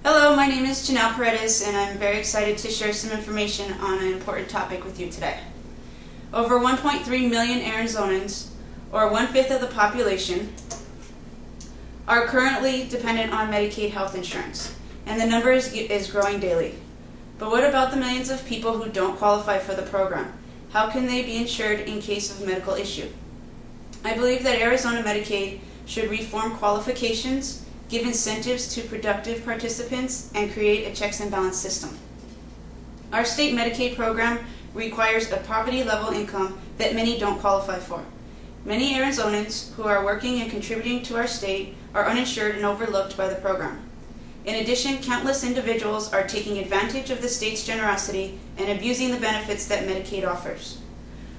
Hello, my name is Janelle Paredes, and I'm very excited to share some information on an important topic with you today. Over 1.3 million Arizonans, or 1/5 of the population, are currently dependent on Medicaid health insurance, and the number is growing daily. But what about the millions of people who don't qualify for the program? How can they be insured in case of medical issue? I believe that Arizona Medicaid should reform qualifications, give incentives to productive participants, and create a checks and balance system. Our state Medicaid program requires a poverty-level income that many don't qualify for. Many Arizonans who are working and contributing to our state are uninsured and overlooked by the program. In addition, countless individuals are taking advantage of the state's generosity and abusing the benefits that Medicaid offers.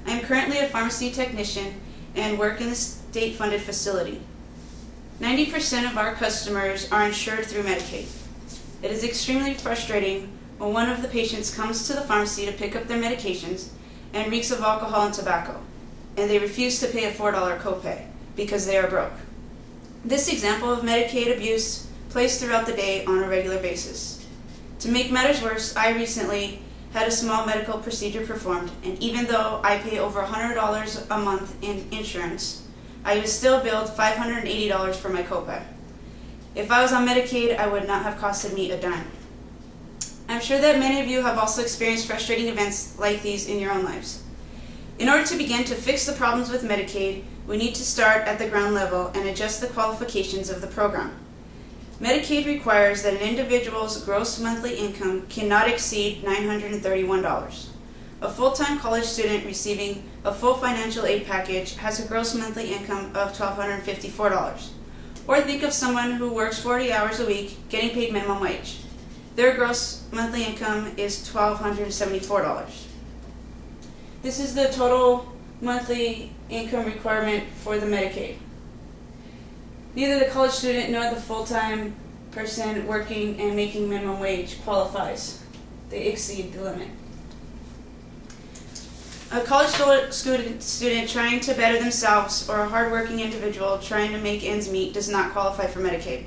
I am currently a pharmacy technician and work in the state-funded facility. 90% of our customers are insured through Medicaid. It is extremely frustrating when one of the patients comes to the pharmacy to pick up their medications and reeks of alcohol and tobacco, and they refuse to pay a $4 copay because they are broke. This example of Medicaid abuse plays throughout the day on a regular basis. To make matters worse, I recently had a small medical procedure performed, and even though I pay over $100 a month in insurance, I was still billed $580 for my copay. If I was on Medicaid, I would not have costed me a dime. I'm sure that many of you have also experienced frustrating events like these in your own lives. In order to begin to fix the problems with Medicaid, we need to start at the ground level and adjust the qualifications of the program. Medicaid requires that an individual's gross monthly income cannot exceed $931. A full-time college student receiving a full financial aid package has a gross monthly income of $1,254. Or think of someone who works 40 hours a week getting paid minimum wage. Their gross monthly income is $1,274. This is the total monthly income requirement for the Medicaid. Neither the college student nor the full-time person working and making minimum wage qualifies. They exceed the limit. A college student trying to better themselves or a hardworking individual trying to make ends meet does not qualify for Medicaid,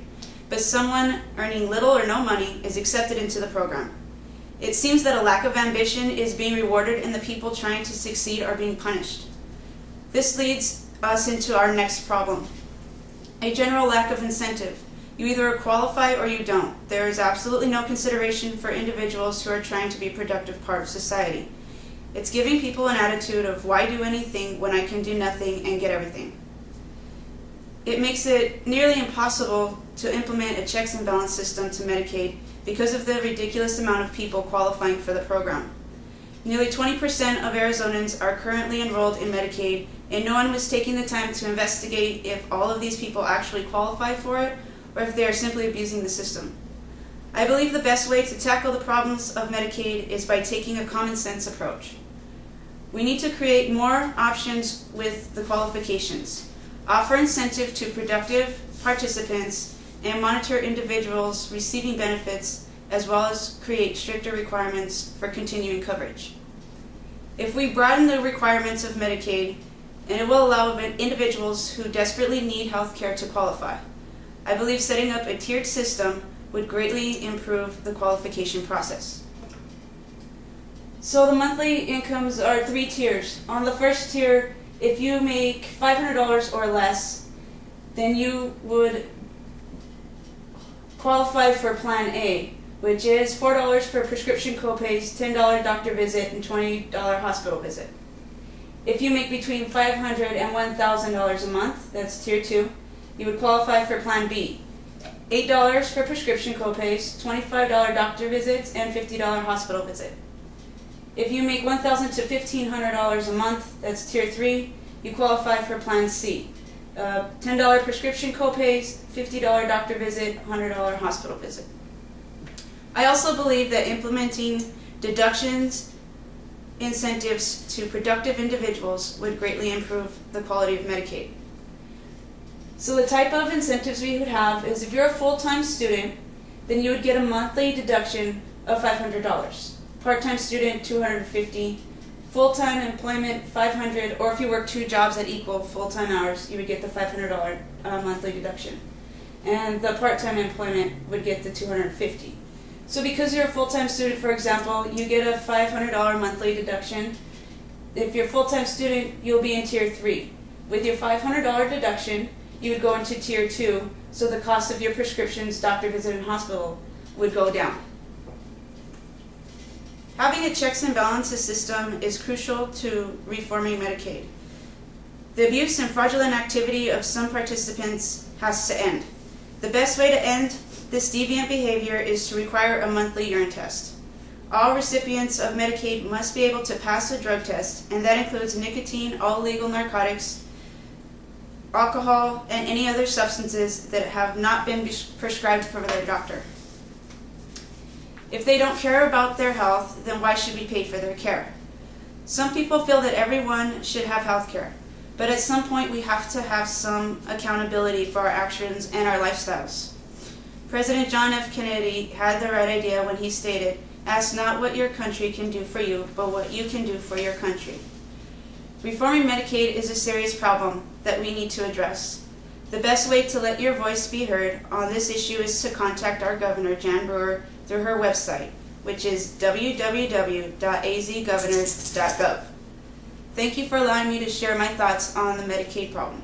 but someone earning little or no money is accepted into the program. It seems that a lack of ambition is being rewarded and the people trying to succeed are being punished. This leads us into our next problem: a general lack of incentive. You either qualify or you don't. There is absolutely no consideration for individuals who are trying to be a productive part of society. It's giving people an attitude of why do anything when I can do nothing and get everything. It makes it nearly impossible to implement a checks and balance system to Medicaid because of the ridiculous amount of people qualifying for the program. Nearly 20% of Arizonans are currently enrolled in Medicaid, and no one was taking the time to investigate if all of these people actually qualify for it or if they are simply abusing the system. I believe the best way to tackle the problems of Medicaid is by taking a common sense approach. We need to create more options with the qualifications, offer incentive to productive participants, and monitor individuals receiving benefits, as well as create stricter requirements for continuing coverage. If we broaden the requirements of Medicaid, and it will allow individuals who desperately need health care to qualify. I believe setting up a tiered system would greatly improve the qualification process. So the monthly incomes are 3 tiers. On the first tier, if you make $500 or less, then you would qualify for Plan A, which is $4 for prescription copays, $10 doctor visit, and $20 hospital visit. If you make between $500 and $1,000 a month, that's tier 2, you would qualify for Plan B. $8 for prescription copays, $25 doctor visits, and $50 hospital visit. If you make $1,000 to $1,500 a month, that's tier 3, you qualify for Plan C. $10 prescription copays, $50 doctor visit, $100 hospital visit. I also believe that implementing deductions incentives to productive individuals would greatly improve the quality of Medicaid. So the type of incentives we would have is if you're a full-time student, then you would get a monthly deduction of $500. Part-time student, $250. Full-time employment, $500, or if you work 2 jobs at equal full-time hours, you would get the $500 monthly deduction. and the part-time employment would get the $250. So because you're a full-time student, for example, you get a $500 monthly deduction. If you're a full-time student, you'll be in Tier 3. With your $500 deduction, you would go into Tier 2, so the cost of your prescriptions, doctor visit, and hospital would go down. Having a checks and balances system is crucial to reforming Medicaid. The abuse and fraudulent activity of some participants has to end. The best way to end this deviant behavior is to require a monthly urine test. All recipients of Medicaid must be able to pass a drug test, and that includes nicotine, all legal narcotics, alcohol, and any other substances that have not been prescribed by their doctor. If they don't care about their health, then why should we pay for their care? Some people feel that everyone should have health care, but at some point we have to have some accountability for our actions and our lifestyles. President John F. Kennedy had the right idea when he stated, "Ask not what your country can do for you, but what you can do for your country." Reforming Medicaid is a serious problem that we need to address. The best way to let your voice be heard on this issue is to contact our governor, Jan Brewer, through her website, which is www.azgovernor.gov. Thank you for allowing me to share my thoughts on the Medicaid problem.